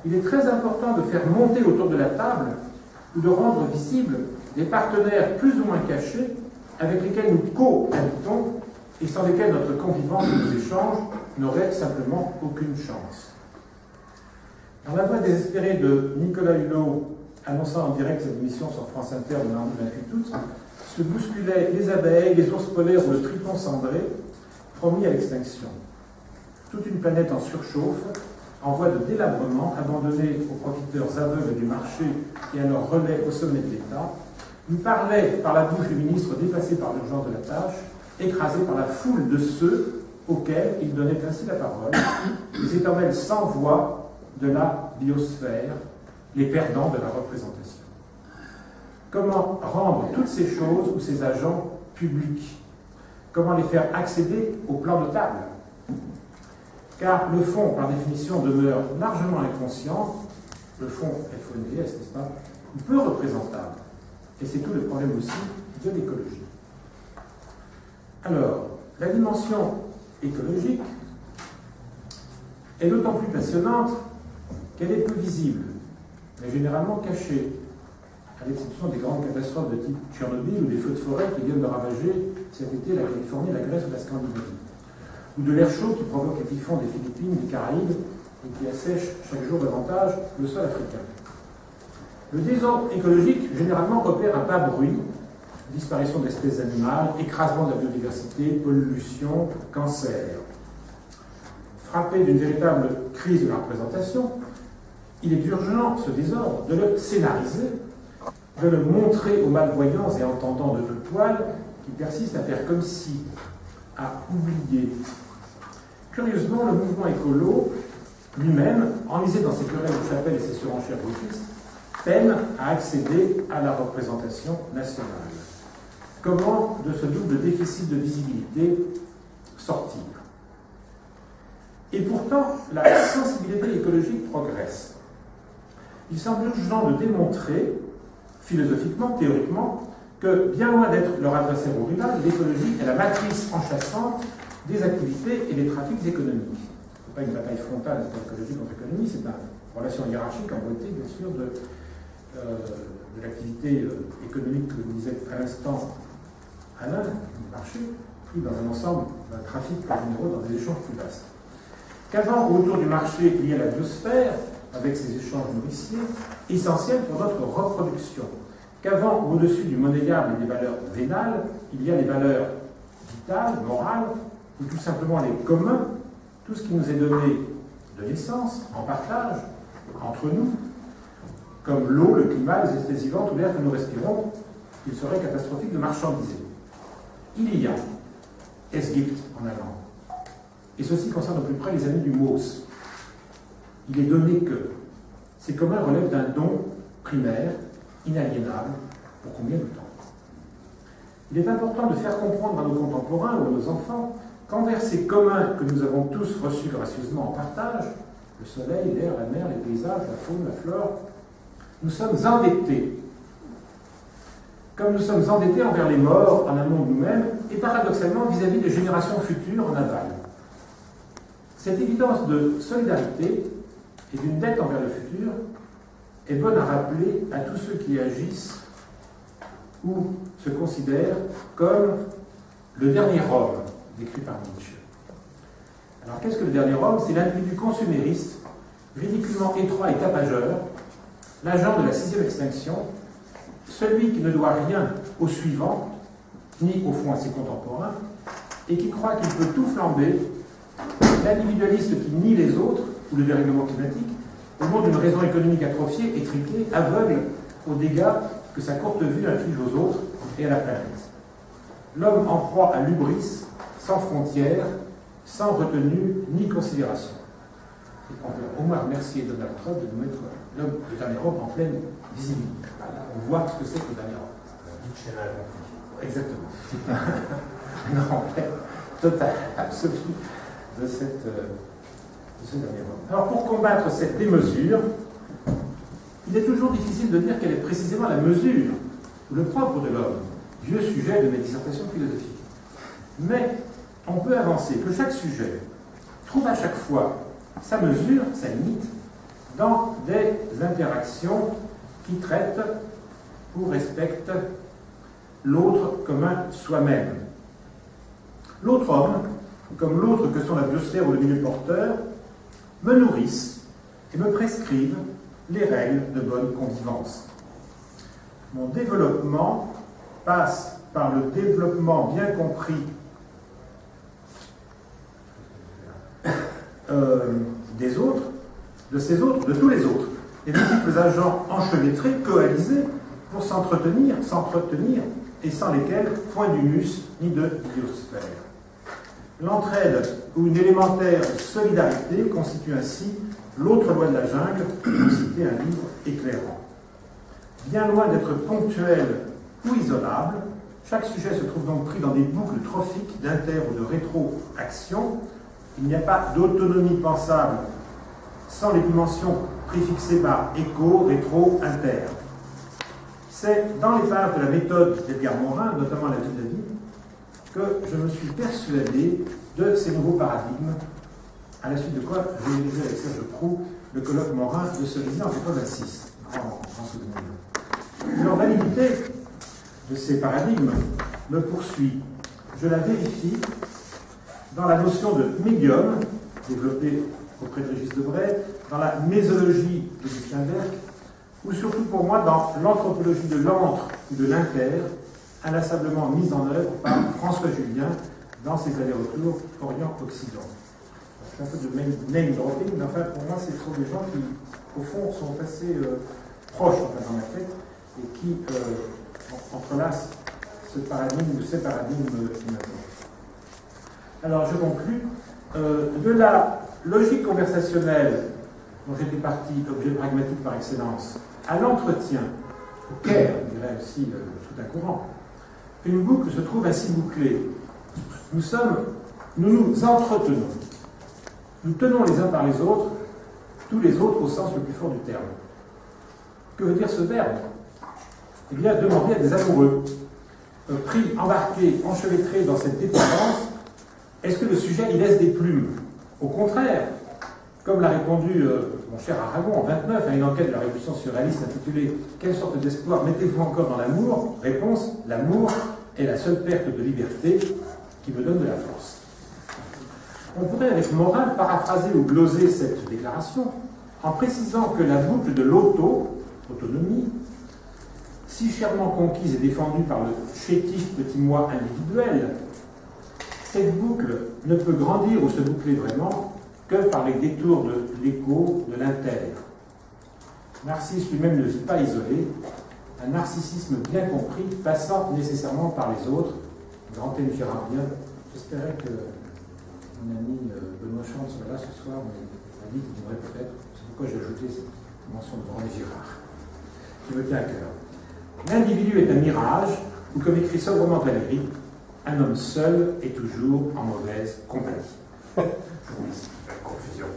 il est très important de faire monter autour de la table ou de rendre visibles des partenaires plus ou moins cachés avec lesquels nous cohabitons et sans lesquels notre convivence et nos échanges n'auraient simplement aucune chance. Dans la voix désespérée de Nicolas Hulot, annonçant en direct sa démission sur France Inter le mardi 28 août, se bousculaient les abeilles, les ours polaires ou le triton cendré, promis à l'extinction. Toute une planète en surchauffe, en voie de délabrement, abandonnée aux profiteurs aveugles du marché et à leur relais au sommet de l'État, nous parlait par la bouche du ministre dépassé par l'urgence de la tâche, écrasé par la foule de ceux auxquels il donnait ainsi la parole, les éternels sans voix de la biosphère, les perdants de la représentation. Comment rendre toutes ces choses ou ces agents publics? Comment les faire accéder au plan de table? Car le fond, par définition, demeure largement inconscient, le fond FONDS, n'est-ce pas, ou peu représentable. Et c'est tout le problème aussi de l'écologie. Alors, la dimension écologique est d'autant plus passionnante qu'elle est peu visible, mais généralement cachée, à l'exception des grandes catastrophes de type Tchernobyl ou des feux de forêt qui viennent de ravager cet été la Californie, la Grèce ou la Scandinavie, ou de l'air chaud qui provoque les typhons des Philippines, des Caraïbes, et qui assèche chaque jour davantage le sol africain. Le désordre écologique, généralement, opère à bas bruit, disparition d'espèces animales, écrasement de la biodiversité, pollution, cancer. Frappé d'une véritable crise de la représentation, il est urgent, ce désordre, de le scénariser, de le montrer aux malvoyants et entendants de toute toile qui persistent à faire comme si, à oublier. Curieusement, le mouvement écolo lui-même, enlisé dans ses querelles de chapelle et ses surenchères gauchistes, peine à accéder à la représentation nationale. Comment, de ce double déficit de visibilité, sortir? Et pourtant, la sensibilité écologique progresse. Il semble urgent de démontrer, philosophiquement, théoriquement, que, bien loin d'être leur adversaire ou rival, l'écologie est la matrice enchâssante des activités et des trafics économiques. Ce n'est pas une bataille frontale écologie contre économie, c'est une relation hiérarchique emboîtée, bien sûr, de l'activité économique que vous disiez à l'instant, Alain, du marché, pris dans un ensemble d'un trafic par généraux dans des échanges plus vastes. Qu'avant, autour du marché, il y a la biosphère, avec ses échanges nourriciers, essentiels pour notre reproduction. Qu'avant, au-dessus du monnayable et des valeurs vénales, il y a les valeurs vitales, morales, ou tout simplement les communs, tout ce qui nous est donné de naissance, en partage, entre nous, comme l'eau, le climat, les espèces vivantes ou l'air que nous respirons, il serait catastrophique de marchandiser. Il y a Esgipt en avant. Et ceci concerne au plus près les amis du MOS. Il est donné que ces communs relèvent d'un don primaire, inaliénable, pour combien de temps? Il est important de faire comprendre à nos contemporains ou à nos enfants qu'envers ces communs que nous avons tous reçus gracieusement en partage, le soleil, l'air, la mer, les paysages, la faune, la flore, nous sommes endettés. Comme nous sommes endettés envers les morts en amont de nous-mêmes et paradoxalement vis-à-vis des générations futures en aval. Cette évidence de solidarité et d'une dette envers le futur est bonne à rappeler à tous ceux qui agissent ou se considèrent comme le dernier homme, décrit par Nietzsche. Alors qu'est-ce que le dernier homme? C'est l'individu consumériste, ridiculement étroit et tapageur, l'agent de la sixième extinction, celui qui ne doit rien au suivant, ni au fond à ses contemporains, et qui croit qu'il peut tout flamber, l'individualiste qui nie les autres, ou le dérèglement climatique, au nom d'une raison économique atrophiée, étriquée, aveugle aux dégâts que sa courte vue inflige aux autres et à la planète. L'homme en proie à l'hubris, sans frontières, sans retenue ni considération. Et on peut au moins remercier Donald Trump de nous mettre l'homme, le dernier homme, en pleine visibilité. On voit ce que c'est que le dernier homme. Exactement. Non, total, absolu de ce dernier homme. Alors pour combattre cette démesure, il est toujours difficile de dire quelle est précisément la mesure, ou le propre de l'homme, vieux sujet de mes dissertations philosophiques. Mais on peut avancer que chaque sujet trouve à chaque fois sa mesure, sa limite, dans des interactions qui traitent ou respectent l'autre comme un soi-même. L'autre homme, comme l'autre que sont la biosphère ou le milieu porteur, me nourrissent et me prescrivent les règles de bonne convivence. Mon développement passe par le développement bien compris des autres, de ces autres, de tous les autres, et de multiples agents enchevêtrés, coalisés, pour s'entretenir, et sans lesquels point d'humus ni de biosphère. L'entraide ou une élémentaire solidarité constitue ainsi l'autre loi de la jungle, pour citer un livre éclairant. Bien loin d'être ponctuel ou isolable, chaque sujet se trouve donc pris dans des boucles trophiques d'inter ou de rétroaction. Il n'y a pas d'autonomie pensable sans les dimensions préfixées par écho, rétro, inter. C'est dans les pages de la méthode d'Edgar Morin, notamment la vie de la vie, que je me suis persuadé de ces nouveaux paradigmes, à la suite de quoi j'ai réalisé avec Serge Proulx le colloque Morin de Cerisy en 1986. Grand souvenir. Leur validité de ces paradigmes me poursuit. Je la vérifie dans la notion de médium, développée auprès de Régis Debray, dans la mésologie de Lucien Berck, ou surtout pour moi dans l'anthropologie de l'antre ou de l'inter, inlassablement mise en œuvre par François Julien dans ses allers-retours Orient-Occident. Je fais un peu de name dropping, mais enfin pour moi, ce sont des gens qui, au fond, sont assez proches dans ma tête et qui entrelacent ce paradigme ou ces paradigmes maintenant. Alors, je conclus. De la logique conversationnelle, dont j'étais parti, objet pragmatique par excellence, à l'entretien, au care, on dirait aussi tout un courant, une boucle se trouve ainsi bouclée. Nous nous entretenons. Nous tenons les uns par les autres, tous les autres au sens le plus fort du terme. Que veut dire ce verbe? Eh bien, demander à des amoureux, pris, embarqués, enchevêtrés dans cette dépendance, est-ce que le sujet y laisse des plumes? Au contraire, comme l'a répondu mon cher Aragon en 1929 à une enquête de la Révolution surréaliste intitulée « Quelle sorte d'espoir mettez-vous encore dans l'amour ?» Réponse: l'amour est la seule perte de liberté qui me donne de la force. On pourrait avec Morin paraphraser ou gloser cette déclaration en précisant que la boucle de l'autonomie, si chèrement conquise et défendue par le chétif petit moi individuel, cette boucle ne peut grandir ou se boucler vraiment que par les détours de l'écho, de l'inter. Narcisse lui-même ne vit pas isolé, un narcissisme bien compris passant nécessairement par les autres. Grand thème gérardien. J'espérais que mon ami Benoît Chant soit là ce soir, mais il m'a dit qu'il viendrait peut-être. C'est pourquoi j'ai ajouté cette mention de René Girard, qui me tient à cœur. L'individu est un mirage, ou comme écrit sobrement Valéry, un homme seul est toujours en mauvaise compagnie. Confusion.